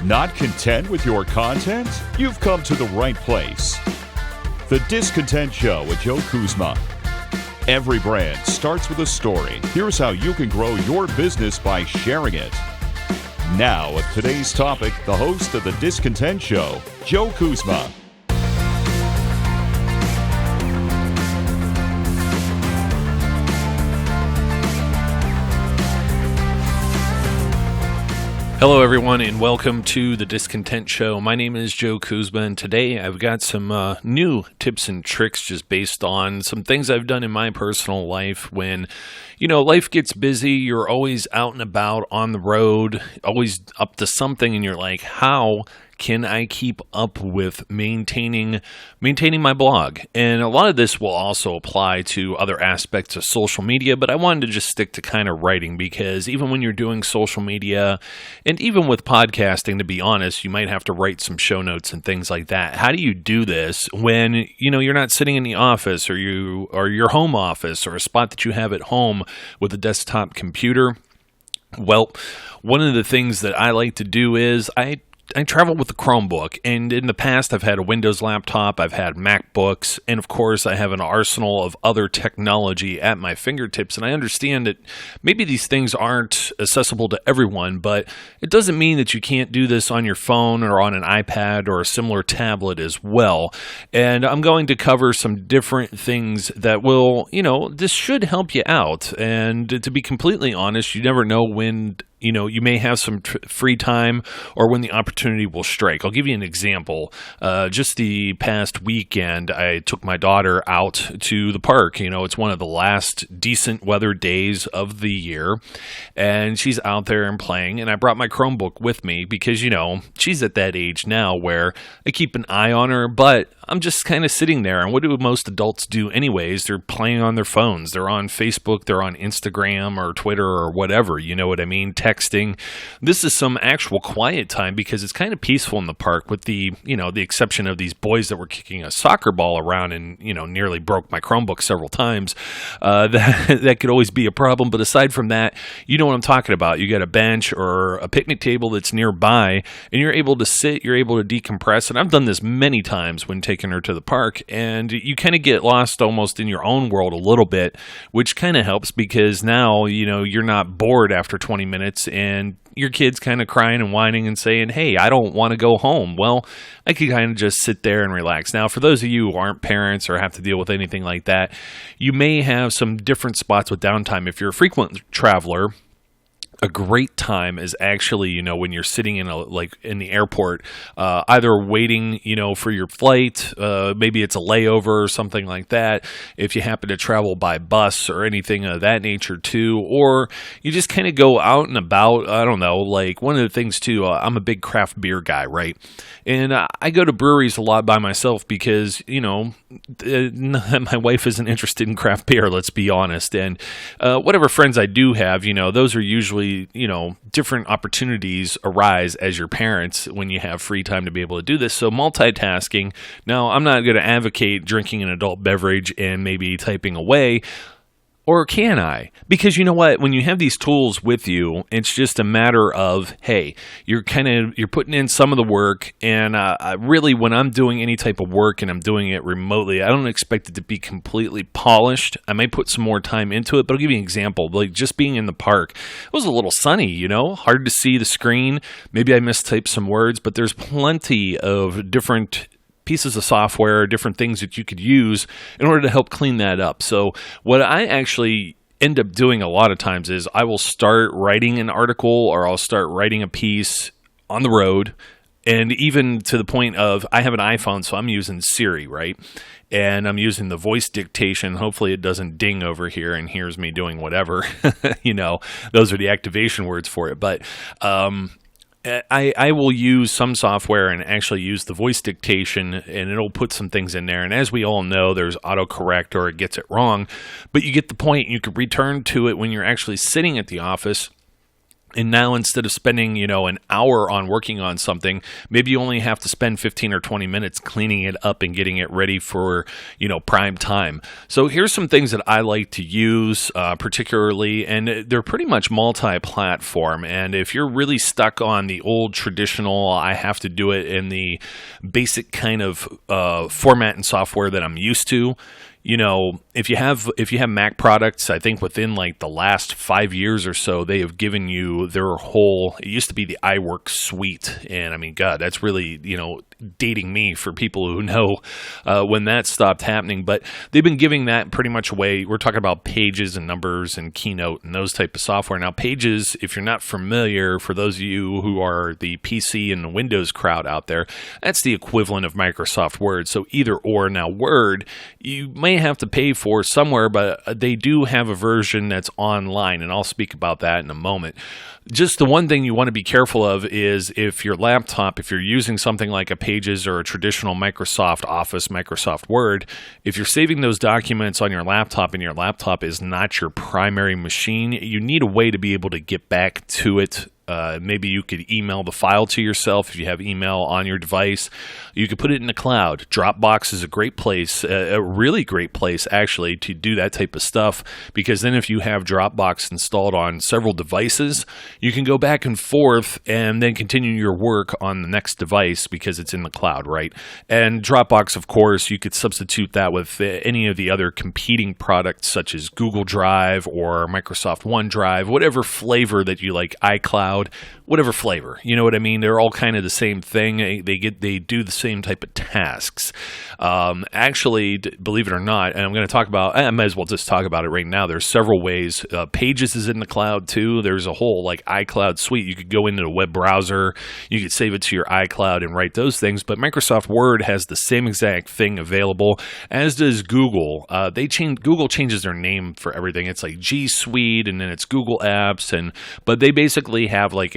Not content with your content? You've come to the right place. The Discontent Show with Joe Kuzma. Every brand starts with a story. Here's how you can grow your business by sharing it. Now, with today's topic, the host of The Discontent Show, Joe Kuzma. Hello, everyone, and welcome to The Discontent Show. My name is Joe Kuzma, and today I've got some new tips and tricks just based on some things I've done in my personal life when, life gets busy. You're always out and about on the road, always up to something, and you're like, how can I keep up with maintaining my blog? And a lot of this will also apply to other aspects of social media, but I wanted to just stick to kind of writing because even when you're doing social media and even with podcasting, to be honest, you might have to write some show notes and things like that. How do you do this when, you're not sitting in the office or your home office or a spot that you have at home with a desktop computer? Well, one of the things that I like to do is I travel with a Chromebook, and in the past I've had a Windows laptop, I've had MacBooks, and of course I have an arsenal of other technology at my fingertips, and I understand that maybe these things aren't accessible to everyone, but it doesn't mean that you can't do this on your phone or on an iPad or a similar tablet as well. And I'm going to cover some different things that will, this should help you out. And to be completely honest, you never know when you may have some free time or when the opportunity will strike. I'll give you an example. Just the past weekend, I took my daughter out to the park. It's one of the last decent weather days of the year, and she's out there and playing, and I brought my Chromebook with me because, she's at that age now where I keep an eye on her, but I'm just kind of sitting there, and what do most adults do anyways? They're playing on their phones. They're on Facebook, they're on Instagram or Twitter or whatever, you know what I mean? Texting. This is some actual quiet time because it's kind of peaceful in the park with the exception of these boys that were kicking a soccer ball around and, nearly broke my Chromebook several times. That could always be a problem. But aside from that, you know what I'm talking about. You got a bench or a picnic table that's nearby and you're able to sit, you're able to decompress. And I've done this many times when taking her to the park, and you kind of get lost almost in your own world a little bit, which kind of helps because now, you're not bored after 20 minutes and your kid's kind of crying and whining and saying, hey, I don't want to go home. Well, I could kind of just sit there and relax. Now, for those of you who aren't parents or have to deal with anything like that, you may have some different spots with downtime. If you're a frequent traveler, a great time is actually, when you're sitting in the airport, either waiting, for your flight, maybe it's a layover or something like that. If you happen to travel by bus or anything of that nature too, or you just kind of go out and about. I don't know, one of the things too, I'm a big craft beer guy, right? And I go to breweries a lot by myself because, my wife isn't interested in craft beer, let's be honest. And whatever friends I do have, those are usually, different opportunities arise as your parents when you have free time to be able to do this. So multitasking. Now, I'm not going to advocate drinking an adult beverage and maybe typing away. Or can I? Because you know what? When you have these tools with you, it's just a matter of, hey, you're putting in some of the work. And really, when I'm doing any type of work and I'm doing it remotely, I don't expect it to be completely polished. I may put some more time into it, but I'll give you an example. Like just being in the park, it was a little sunny, hard to see the screen. Maybe I mistyped some words, but there's plenty of different pieces of software, different things that you could use in order to help clean that up. So what I actually end up doing a lot of times is I will start writing an article or I'll start writing a piece on the road. And even to the point of I have an iPhone, so I'm using Siri, right? And I'm using the voice dictation. Hopefully it doesn't ding over here and hears me doing whatever. Those are the activation words for it. But I will use some software and actually use the voice dictation, and it'll put some things in there. And as we all know, there's autocorrect or it gets it wrong. But you get the point. You can return to it when you're actually sitting at the office. And now instead of spending, an hour on working on something, maybe you only have to spend 15 or 20 minutes cleaning it up and getting it ready for, prime time. So here's some things that I like to use particularly, and they're pretty much multi-platform. And if you're really stuck on the old traditional, I have to do it in the basic kind of format and software that I'm used to, if you have Mac products, I think within like the last 5 years or so, they have given you their whole, it used to be the iWork suite. And I mean, God, that's really, dating me for people who know when that stopped happening. But they've been giving that pretty much away. We're talking about Pages and Numbers and Keynote and those type of software. Now, Pages, if you're not familiar, for those of you who are the PC and the Windows crowd out there, that's the equivalent of Microsoft Word. So either or. Now, Word, you may have to pay for somewhere, but they do have a version that's online, and I'll speak about that in a moment. Just the one thing you want to be careful of is if you're using something like a Pages or a traditional Microsoft Office, Microsoft Word, if you're saving those documents on your laptop and your laptop is not your primary machine, you need a way to be able to get back to it. Maybe you could email the file to yourself if you have email on your device. You could put it in the cloud. Dropbox is a great place, a really great place actually, to do that type of stuff, because then if you have Dropbox installed on several devices, you can go back and forth and then continue your work on the next device because it's in the cloud, right? And Dropbox, of course, you could substitute that with any of the other competing products such as Google Drive or Microsoft OneDrive, whatever flavor that you like, iCloud, whatever flavor, you know what I mean? They're all kind of the same thing. They do the same type of tasks. Actually, believe it or not, and I'm going to talk about, I might as well just talk about it right now. There's several ways. Pages is in the cloud too. There's a whole like iCloud suite. You could go into a web browser, you could save it to your iCloud and write those things. But Microsoft Word has the same exact thing available, as does Google. Google changes their name for everything. It's like G Suite, and then it's Google Apps, but they basically have like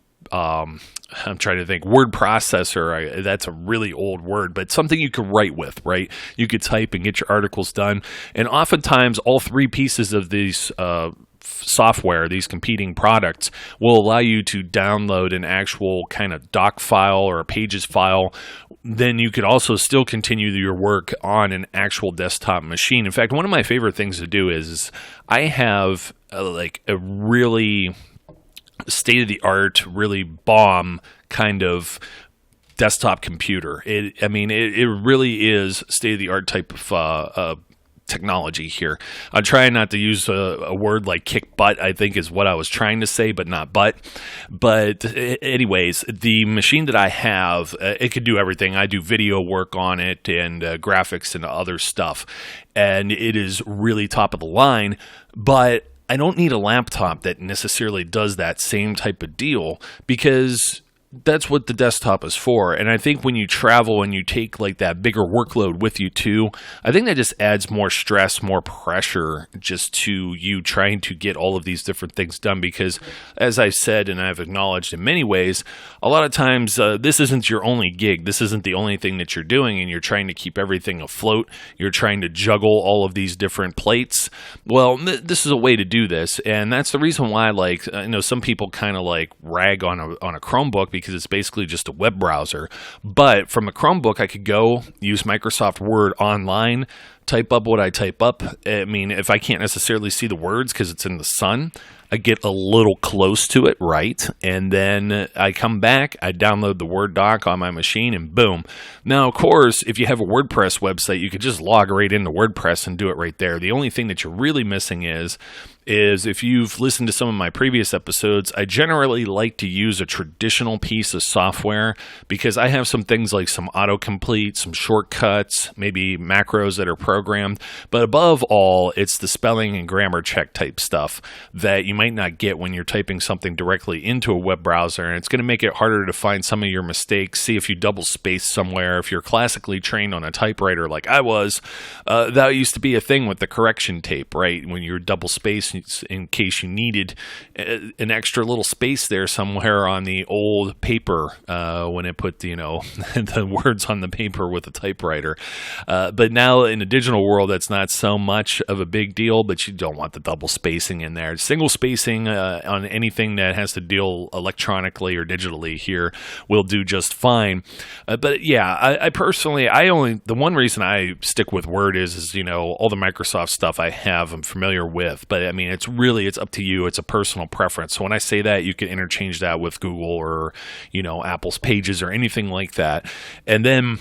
I'm trying to think, word processor. That's a really old word, but something you could write with, right? You could type and get your articles done. And oftentimes all three pieces of these software, these competing products, will allow you to download an actual kind of doc file or a Pages file. Then you could also still continue your work on an actual desktop machine. In fact, one of my favorite things to do is I have like a really state-of-the-art, really bomb kind of desktop computer. It really is state-of-the-art type of technology here. I'm trying not to use a word like kick butt, I think is what I was trying to say, but not butt. But anyways, the machine that I have, it could do everything. I do video work on it and graphics and other stuff. And it is really top of the line, but I don't need a laptop that necessarily does that same type of deal, because that's what the desktop is for. And I think when you travel and you take like that bigger workload with you too, I think that just adds more stress, more pressure just to you trying to get all of these different things done. Because as I've said, and I've acknowledged in many ways, a lot of times this isn't your only gig. This isn't the only thing that you're doing, and you're trying to keep everything afloat. You're trying to juggle all of these different plates. Well, this is a way to do this. And that's the reason why, like, some people kind of like rag on a Chromebook, because it's basically just a web browser. But from a Chromebook, I could go use Microsoft Word online, type up what I type up. I mean, if I can't necessarily see the words because it's in the sun, I get a little close to it, right? And then I come back, I download the Word doc on my machine, and boom. Now, of course, if you have a WordPress website, you could just log right into WordPress and do it right there. The only thing that you're really missing is if you've listened to some of my previous episodes, I generally like to use a traditional piece of software, because I have some things like some autocomplete, some shortcuts, maybe macros that are programmed. But above all, it's the spelling and grammar check type stuff that you might not get when you're typing something directly into a web browser. And it's going to make it harder to find some of your mistakes. See if you double space somewhere. If you're classically trained on a typewriter like I was, that used to be a thing with the correction tape, right? When you're double spacing in case you needed an extra little space there somewhere on the old paper when it put the words on the paper with a typewriter. But now in the digital world, that's not so much of a big deal, but you don't want the double spacing in there. Single spacing facing on anything that has to deal electronically or digitally here will do just fine. But yeah, I personally, the one reason I stick with Word is all the Microsoft stuff I have, I'm familiar with. But I mean, it's up to you. It's a personal preference. So when I say that, you can interchange that with Google or Apple's Pages or anything like that. And then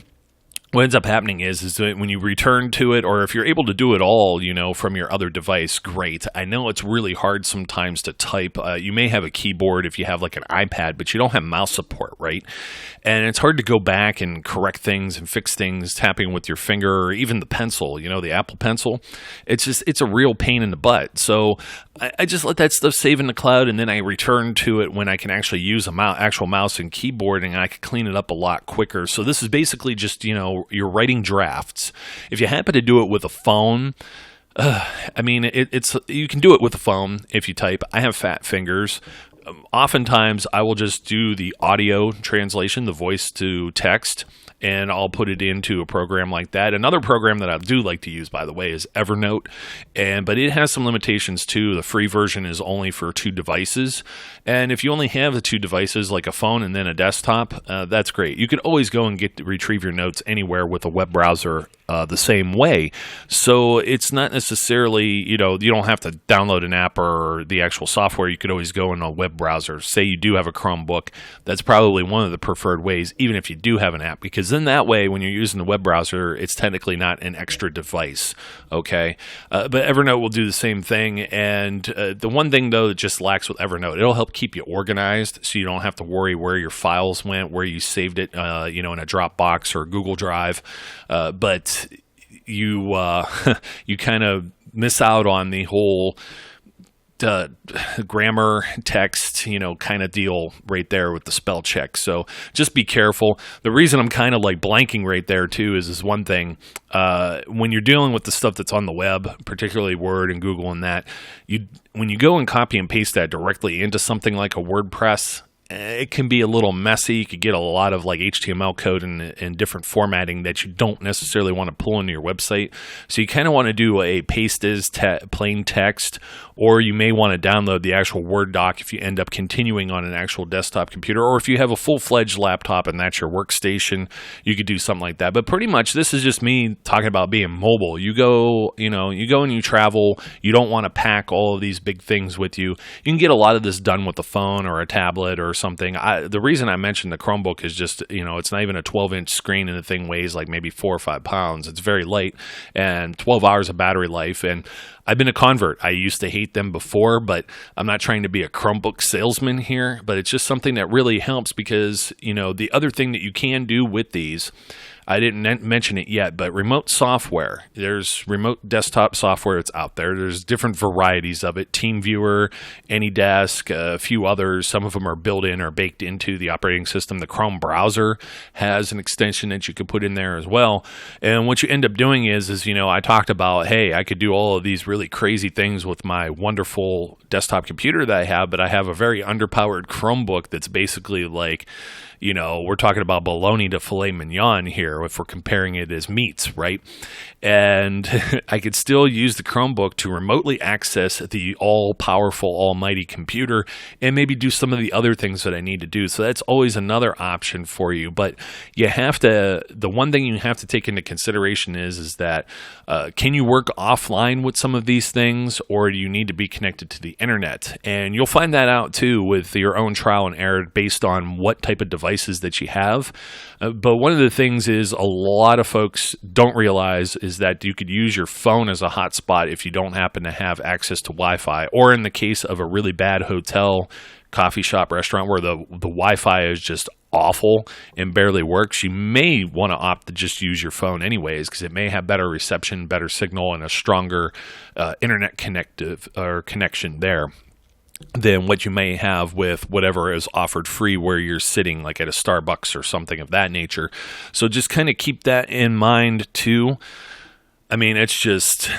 what ends up happening is that when you return to it, or if you're able to do it all, from your other device, great. I know it's really hard sometimes to type. You may have a keyboard if you have like an iPad, but you don't have mouse support, right? And it's hard to go back and correct things and fix things tapping with your finger or even the pencil, the Apple Pencil. It's a real pain in the butt. So I just let that stuff save in the cloud, and then I return to it when I can actually use actual mouse and keyboard, and I can clean it up a lot quicker. So this is basically just, you're writing drafts. If you happen to do it with a phone, you can do it with a phone if you type. I have fat fingers. Oftentimes, I will just do the audio translation, the voice to text, and I'll put it into a program like that. Another program that I do like to use, by the way, is Evernote, but it has some limitations too. The free version is only for 2 devices, and if you only have the 2 devices, like a phone and then a desktop, that's great. You can always go and retrieve your notes anywhere with a web browser the same way. So it's not necessarily, you don't have to download an app or the actual software. You could always go in a web browser. Say you do have a Chromebook, that's probably one of the preferred ways, even if you do have an app, because then that way, when you're using the web browser, it's technically not an extra device, okay? But Evernote will do the same thing, and the one thing, though, that just lacks with Evernote, it'll help keep you organized so you don't have to worry where your files went, where you saved it, in a Dropbox or Google Drive, but you kind of miss out on the whole grammar, text, kind of deal right there with the spell check. So just be careful. The reason I'm kind of like blanking right there too is one thing. When you're dealing with the stuff that's on the web, particularly Word and Google and that, when you go and copy and paste that directly into something like a WordPress, it can be a little messy. You could get a lot of like HTML code and different formatting that you don't necessarily want to pull into your website. So you kind of want to do a paste as plain text, or you may want to download the actual Word doc if you end up continuing on an actual desktop computer, or if you have a full-fledged laptop and that's your workstation, you could do something like that. But pretty much this is just me talking about being mobile. You go and you travel. You don't want to pack all of these big things with you. You can get a lot of this done with a phone or a tablet or something. The reason I mentioned the Chromebook is just, it's not even a 12-inch screen, and the thing weighs like maybe 4 or 5 pounds. It's very light, and 12 hours of battery life. And I've been a convert. I used to hate them before, but I'm not trying to be a Chromebook salesman here, but it's just something that really helps because, the other thing that you can do with these, I didn't mention it yet, but remote software. There's remote desktop software that's out there. There's different varieties of it. TeamViewer, AnyDesk, a few others. Some of them are built in or baked into the operating system. The Chrome browser has an extension that you could put in there as well. And what you end up doing is I talked about, hey, I could do all of these really crazy things with my wonderful desktop computer that I have, but I have a very underpowered Chromebook that's basically like, we're talking about bologna to filet mignon here if we're comparing it as meats, right? And I could still use the Chromebook to remotely access the all-powerful, almighty computer and maybe do some of the other things that I need to do. So that's always another option for you. But the one thing you have to take into consideration is that can you work offline with some of these things, or do you need to be connected to the internet? And you'll find that out too with your own trial and error based on what type of devices that you have. But one of the things is a lot of folks don't realize is that you could use your phone as a hotspot if you don't happen to have access to Wi-Fi, or in the case of a really bad hotel, coffee shop, restaurant where the Wi-Fi is just awful and barely works, you may want to opt to just use your phone anyways because it may have better reception, better signal, and a stronger internet connection there than what you may have with whatever is offered free where you're sitting like at a Starbucks or something of that nature. So just kind of keep that in mind too. I mean, it's just,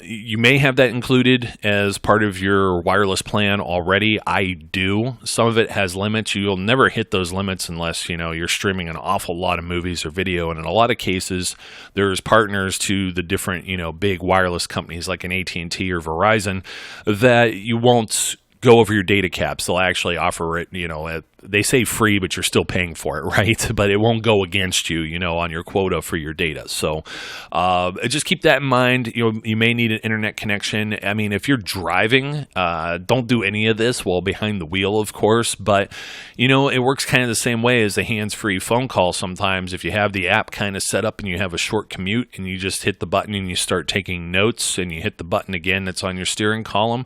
you may have that included as part of your wireless plan already. I do. Some of it has limits. You'll never hit those limits unless, you're streaming an awful lot of movies or video. And in a lot of cases, there's partners to the different, big wireless companies like an AT&T or Verizon that you won't go over your data caps. They'll actually offer it, they say free, but you're still paying for it, right? But it won't go against you, on your quota for your data. So just keep that in mind. You may need an internet connection. I mean, if you're driving, don't do any of this while behind the wheel, of course. But, it works kind of the same way as a hands-free phone call sometimes. If you have the app kind of set up and you have a short commute and you just hit the button and you start taking notes and you hit the button again that's on your steering column,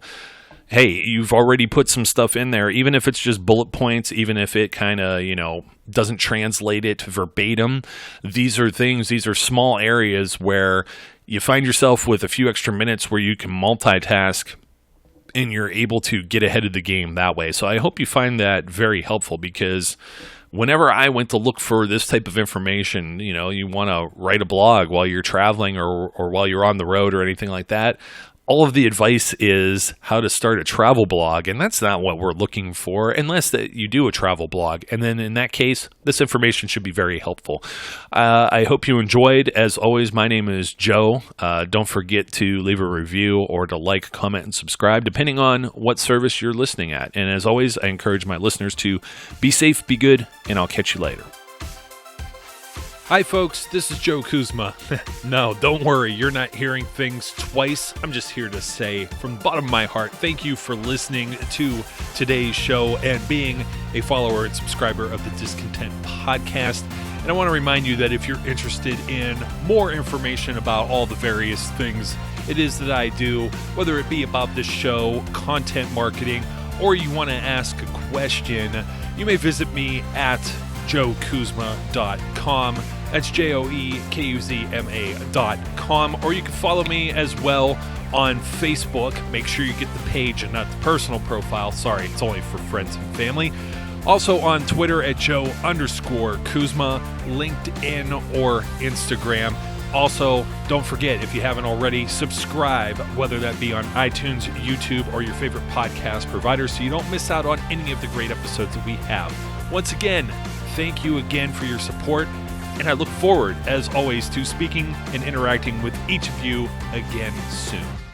hey, you've already put some stuff in there, even if it's just bullet points, even if it kind of, doesn't translate it verbatim. These are small areas where you find yourself with a few extra minutes where you can multitask and you're able to get ahead of the game that way. So I hope you find that very helpful, because whenever I went to look for this type of information, you want to write a blog while you're traveling or while you're on the road or anything like that, all of the advice is how to start a travel blog, and that's not what we're looking for unless that you do a travel blog. And then in that case, this information should be very helpful. I hope you enjoyed. As always, my name is Joe. Don't forget to leave a review or to like, comment, and subscribe, depending on what service you're listening at. And as always, I encourage my listeners to be safe, be good, and I'll catch you later. Hi folks, this is Joe Kuzma. No, don't worry, you're not hearing things twice. I'm just here to say, from the bottom of my heart, thank you for listening to today's show and being a follower and subscriber of the Discontent Podcast. And I want to remind you that if you're interested in more information about all the various things it is that I do, whether it be about this show, content marketing, or you want to ask a question, you may visit me at joekuzma.com. That's JOEKUZMA.com. Or you can follow me as well on Facebook. Make sure you get the page and not the personal profile. Sorry, it's only for friends and family. Also on Twitter at Joe_Kuzma, LinkedIn or Instagram. Also, don't forget, if you haven't already, subscribe, whether that be on iTunes, YouTube, or your favorite podcast provider, so you don't miss out on any of the great episodes that we have. Once again, thank you again for your support, and I look forward, as always, to speaking and interacting with each of you again soon.